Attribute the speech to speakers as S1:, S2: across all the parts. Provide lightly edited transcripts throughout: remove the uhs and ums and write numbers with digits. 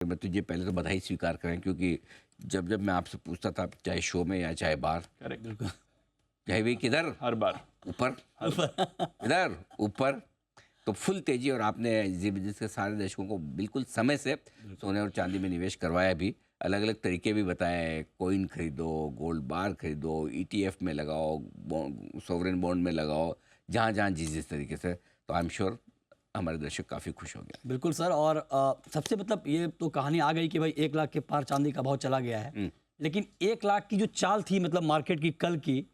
S1: मैं तुझे पहले तो बधाई स्वीकार करें, क्योंकि जब जब मैं आपसे पूछता था, चाहे शो में या चाहे बाहर,
S2: करेक्ट,
S1: चाहे भी किधर,
S2: हर बार
S1: ऊपर इधर ऊपर, तो फुल तेजी। और आपने जी बिजनेस के सारे दर्शकों को बिल्कुल समय से सोने और चांदी में निवेश करवाया भी, अलग अलग तरीके भी बताए। कॉइन खरीदो, गोल्ड बार खरीदो, ETF में लगाओ, सोवरेन बॉन्ड में लगाओ, जहाँ जहाँ जिस तरीके से। तो आई एम श्योर हमारे दर्शक काफ़ी खुश हो गए।
S3: बिल्कुल सर। और सबसे मतलब ये तो कहानी आ गई कि भाई 1 लाख के पार चांदी का भाव चला गया है, लेकिन 1 लाख की जो चाल थी मतलब मार्केट की कल की,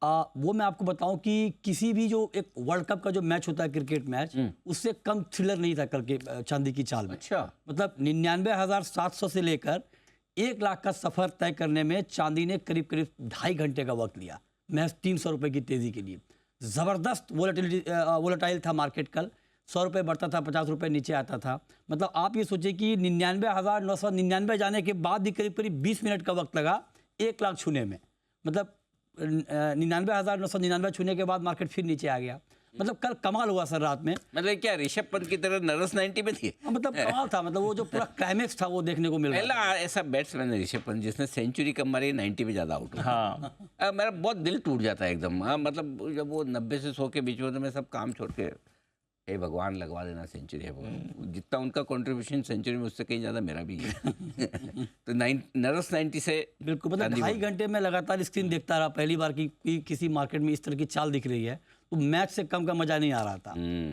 S3: वो मैं आपको बताऊं कि किसी भी जो एक वर्ल्ड कप का जो मैच होता है क्रिकेट मैच, उससे कम थ्रिलर नहीं था कल के चांदी की चाल में।
S1: अच्छा,
S3: मतलब 99,700 से लेकर 1 लाख का सफर तय करने में चांदी ने करीब करीब 2.5 घंटे का वक्त लिया, महज 300 रुपए की तेजी के लिए। जबरदस्त वोलेटाइल था मार्केट कल, 100 रुपये बढ़ता था, 50 रुपये नीचे आता था। मतलब आप ये सोचिए कि 99,999 जाने के बाद भी करीब करीब 20 मिनट का वक्त लगा 1 लाख छूने में। मतलब 99,999 छूने के बाद मार्केट फिर नीचे आ गया। मतलब कल कमाल हुआ सर रात में।
S1: मतलब क्या ऋषभ पंत की तरह नर्वस 90 में थी?
S3: मतलब कमाल था, मतलब वो जो पूरा क्लाइमेक्स था वो देखने को मिल रहा
S1: पहला ऐसा बैट्समैन है ऋषभ पंत जिसने सेंचुरी कम मारी 90 में ज़्यादा आउट।
S2: हाँ,
S1: मेरा बहुत दिल टूट जाता है एकदम। हाँ, मतलब जब वो 90 से 100 के बीच में, तो मैं सब काम छोड़ के, हे भगवान लगवा देना सेंचुरी है। वो जितना उनका कंट्रीब्यूशन सेंचुरी में, उससे कहीं ज़्यादा मेरा भी है। तो नर्वस 90 से
S3: बिल्कुल। मतलब 2.5 घंटे में लगातार स्क्रीन देखता रहा, पहली बार की किसी मार्केट में इस तरह की चाल दिख रही है, तो मैच से कम का मजा नहीं आ रहा था।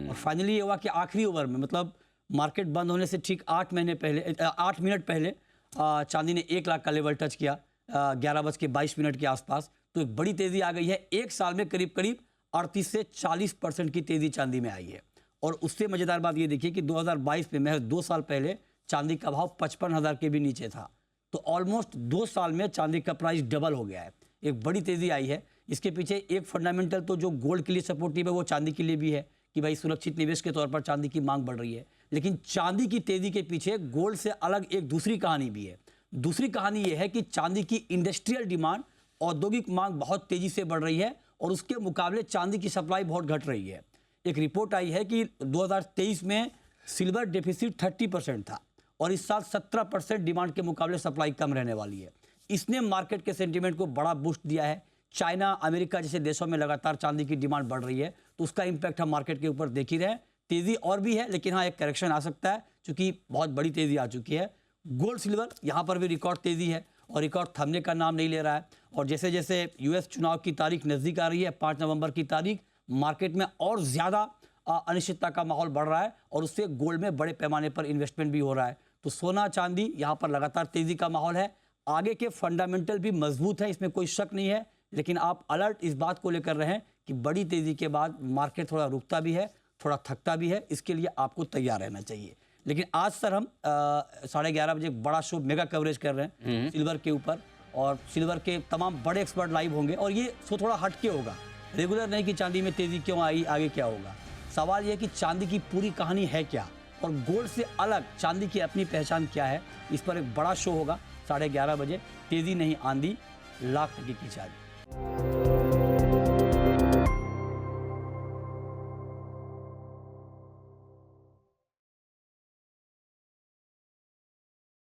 S3: और फाइनली ये हुआ कि आखिरी ओवर में, मतलब मार्केट बंद होने से ठीक 8 मिनट पहले चांदी ने 1 लाख का लेवल टच किया 11:22 के आसपास। तो एक बड़ी तेजी आ गई है। एक साल में करीब करीब 38 से 40% की तेजी चांदी में आई है। और उससे मजेदार बात ये देखिए कि 2022 में, महज 2 साल पहले, चांदी का भाव 55,000 के भी नीचे था। तो ऑलमोस्ट 2 साल में चांदी का प्राइस डबल हो गया है। एक बड़ी तेजी आई है। इसके पीछे एक फंडामेंटल तो जो गोल्ड के लिए सपोर्टिव है, वो चांदी के लिए भी है कि भाई सुरक्षित निवेश के तौर पर चांदी की मांग बढ़ रही है। लेकिन चांदी की तेजी के पीछे गोल्ड से अलग एक दूसरी कहानी भी है। दूसरी कहानी ये है कि चांदी की इंडस्ट्रियल डिमांड, औद्योगिक मांग बहुत तेजी से बढ़ रही है, और उसके मुकाबले चांदी की सप्लाई बहुत घट रही है। एक रिपोर्ट आई है कि 2023 में सिल्वर डेफिसिट 30% था, और इस साल 17% डिमांड के मुकाबले सप्लाई कम रहने वाली है। इसने मार्केट के सेंटीमेंट को बड़ा बूस्ट दिया है। चाइना, अमेरिका जैसे देशों में लगातार चांदी की डिमांड बढ़ रही है, तो उसका इंपैक्ट हम मार्केट के ऊपर देख ही रहे हैं। तेजी और भी है, लेकिन हाँ, एक करेक्शन आ सकता है, क्योंकि बहुत बड़ी तेजी आ चुकी है। गोल्ड सिल्वर यहाँ पर भी रिकॉर्ड तेजी है, और रिकॉर्ड थमने का नाम नहीं ले रहा है। और जैसे जैसे US चुनाव की तारीख नज़दीक आ रही है, 5 नवंबर की तारीख, मार्केट में और ज़्यादा अनिश्चितता का माहौल बढ़ रहा है, और उससे गोल्ड में बड़े पैमाने पर इन्वेस्टमेंट भी हो रहा है। तो सोना चांदी यहाँ पर लगातार तेजी का माहौल है। आगे के फंडामेंटल भी मजबूत है, इसमें कोई शक नहीं है। लेकिन आप अलर्ट इस बात को लेकर रहें कि बड़ी तेजी के बाद मार्केट थोड़ा रुकता भी है, थोड़ा थकता भी है। इसके लिए आपको तैयार रहना चाहिए। लेकिन आज सर हम 11:30 बजे एक बड़ा शो, मेगा कवरेज कर रहे हैं सिल्वर के ऊपर, और सिल्वर के तमाम बड़े एक्सपर्ट लाइव होंगे। और ये शो थोड़ा हटके होगा, रेगुलर नहीं कि चांदी में तेजी क्यों आई, आगे क्या होगा। सवाल यह कि चांदी की पूरी कहानी है क्या, और गोल्ड से अलग चांदी की अपनी पहचान क्या है। इस पर एक बड़ा शो होगा 11:30 बजे। तेजी नहीं आंधी, लाख टके की चांदी।